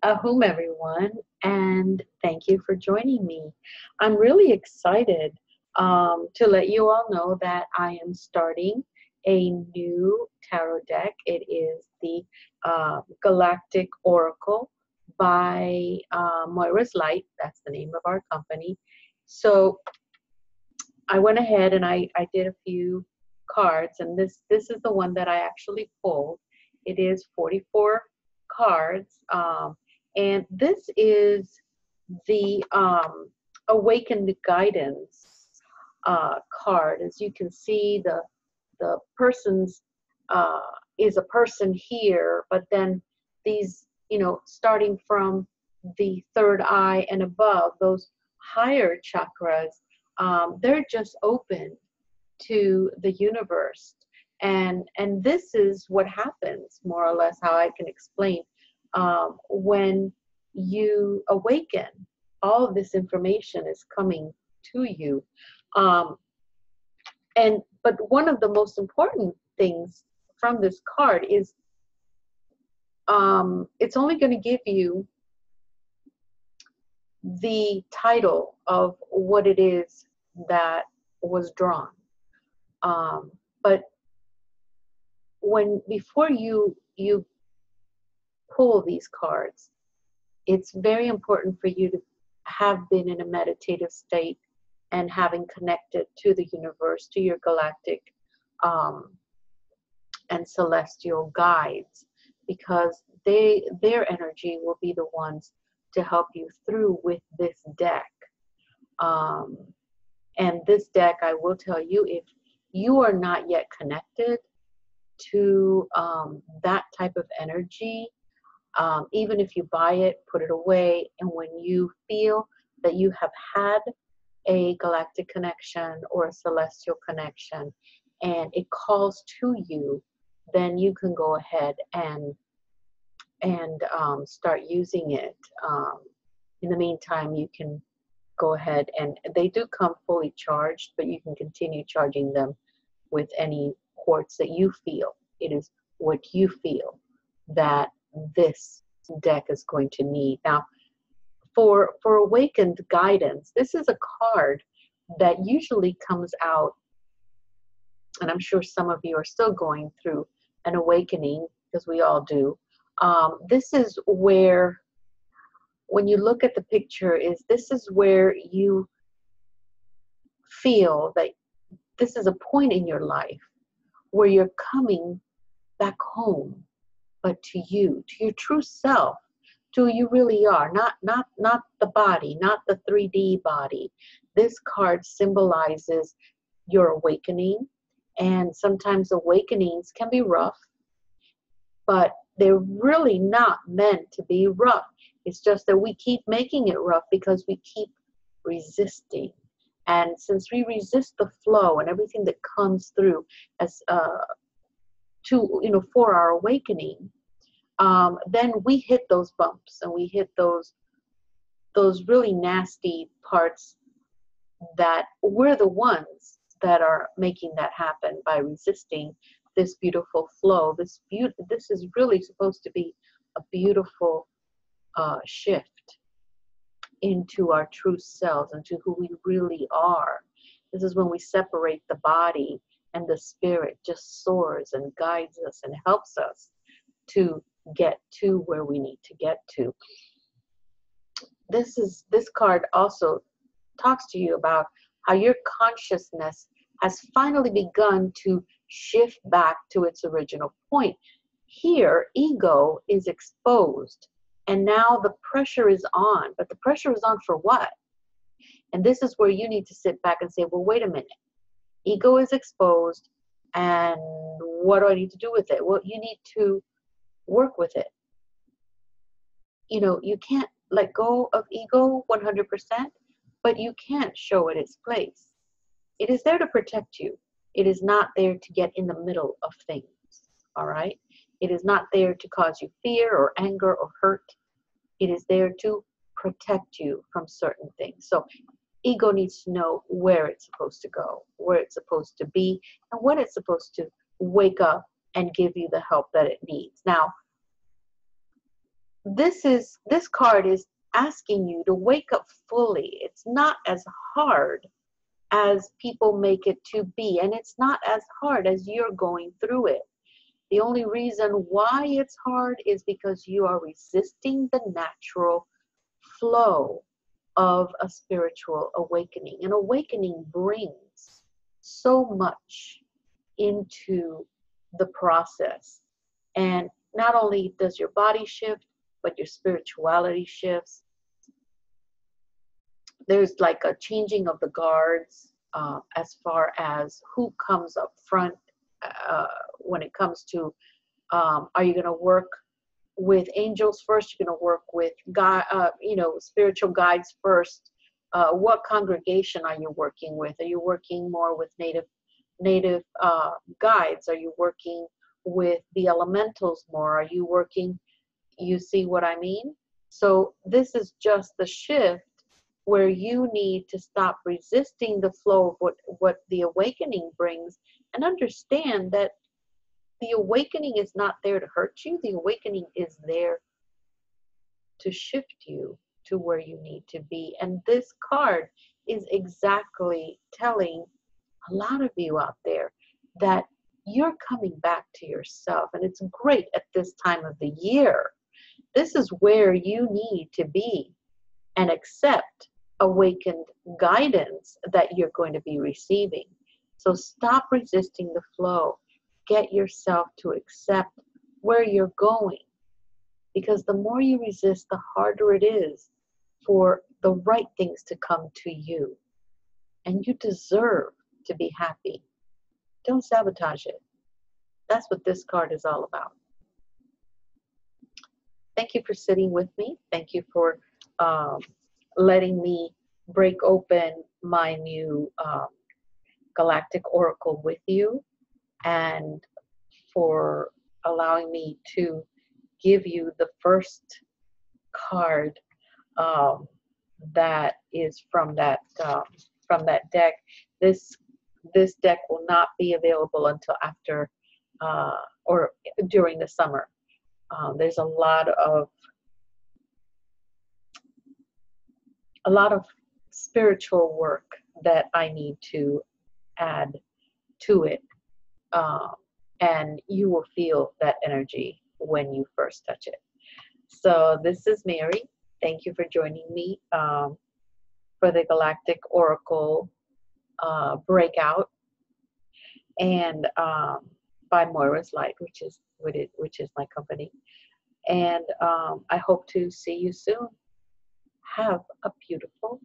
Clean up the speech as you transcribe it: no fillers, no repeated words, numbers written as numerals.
Ahum, everyone, and thank you for joining me. I'm really excited to let you all know that I am starting a new tarot deck. It is the Galactic Oracle by Moira's Light. That's the name of our company. So I went ahead and I did a few cards, and this is the one that I actually pulled. It is 44 cards, and this is the Awakened Guidance card. As you can see, the person's uh, is a person here, but then these, starting from the third eye and above, those higher chakras, they're just open to the universe. And this is what happens, more or less, how I can explain. When you awaken, all of this information is coming to you. Um, but one of the most important things from this card is it's only going to give you the title of what it is that was drawn. But before you pull these cards, it's very important for you to have been in a meditative state and having connected to the universe, to your galactic um, and celestial guides, because their energy will be the ones to help you through with this deck. Um, and this deck, I will tell you, if you are not yet connected to that type of energy, even if you buy it, put it away, and when you feel that you have had a galactic connection or a celestial connection and it calls to you, then you can go ahead and start using it. In the meantime, you can go ahead, and they do come fully charged, but you can continue charging them with any quartz that you feel. It is what you feel that this deck is going to need. Now, for awakened guidance, this is a card that usually comes out, and I'm sure some of you are still going through an awakening, because we all do. This is where, when you look at the picture, this is where you feel that this is a point in your life where you're coming back home, but to you, to your true self, to who you really are, not the body, not the 3D body. This card symbolizes your awakening, and sometimes awakenings can be rough, but they're really not meant to be rough. It's just that we keep making it rough because we keep resisting. And since we resist the flow and everything that comes through as for our awakening, then we hit those bumps and we hit those really nasty parts that we're the ones that are making that happen by resisting this beautiful flow. This is really supposed to be a beautiful shift into our true selves, into who we really are. This is when we separate the body, and the spirit just soars and guides us and helps us to get to where we need to get to. This card also talks to you about how your consciousness has finally begun to shift back to its original point. Here, ego is exposed, and now the pressure is on. But the pressure is on for what? And this is where you need to sit back and say, well, wait a minute. Ego is exposed, and what do I need to do with it? Well, you need to work with it. You can't let go of ego 100%, but you can't show it its place. It is there to protect you. It is not there to get in the middle of things, all right? It is not there to cause you fear or anger or hurt. It is there to protect you from certain things. So ego needs to know where it's supposed to go, where it's supposed to be, and when it's supposed to wake up and give you the help that it needs. Now, this card is asking you to wake up fully. It's not as hard as people make it to be, and it's not as hard as you're going through it. The only reason why it's hard is because you are resisting the natural flow of a spiritual awakening. An awakening brings so much into the process. And not only does your body shift, but your spirituality shifts. There's like a changing of the guards as far as who comes up front uh, when it comes to are you going to work with angels first? You're going to work with God, spiritual guides first. What congregation are you working with? Are you working more with native guides? Are you working with the elementals more? Are you working? You see what I mean? So this is just the shift where you need to stop resisting the flow of what the awakening brings, and understand that the awakening is not there to hurt you. The awakening is there to shift you to where you need to be. And this card is exactly telling a lot of you out there that you're coming back to yourself. And it's great at this time of the year. This is where you need to be and accept awakened guidance that you're going to be receiving. So stop resisting the flow. Get yourself to accept where you're going. Because the more you resist, the harder it is for the right things to come to you. And you deserve to be happy. Don't sabotage it. That's what this card is all about. Thank you for sitting with me. Thank you for letting me break open my new Galactic Oracle with you, and for allowing me to give you the first card that is from that deck. This deck will not be available until after or during the summer. There's a lot of spiritual work that I need to add to it, and you will feel that energy when you first touch it. So this is Mary. Thank you for joining me for the Galactic Oracle breakout, and by Moira'S Light, which is my company. And I hope to see you soon. Have a beautiful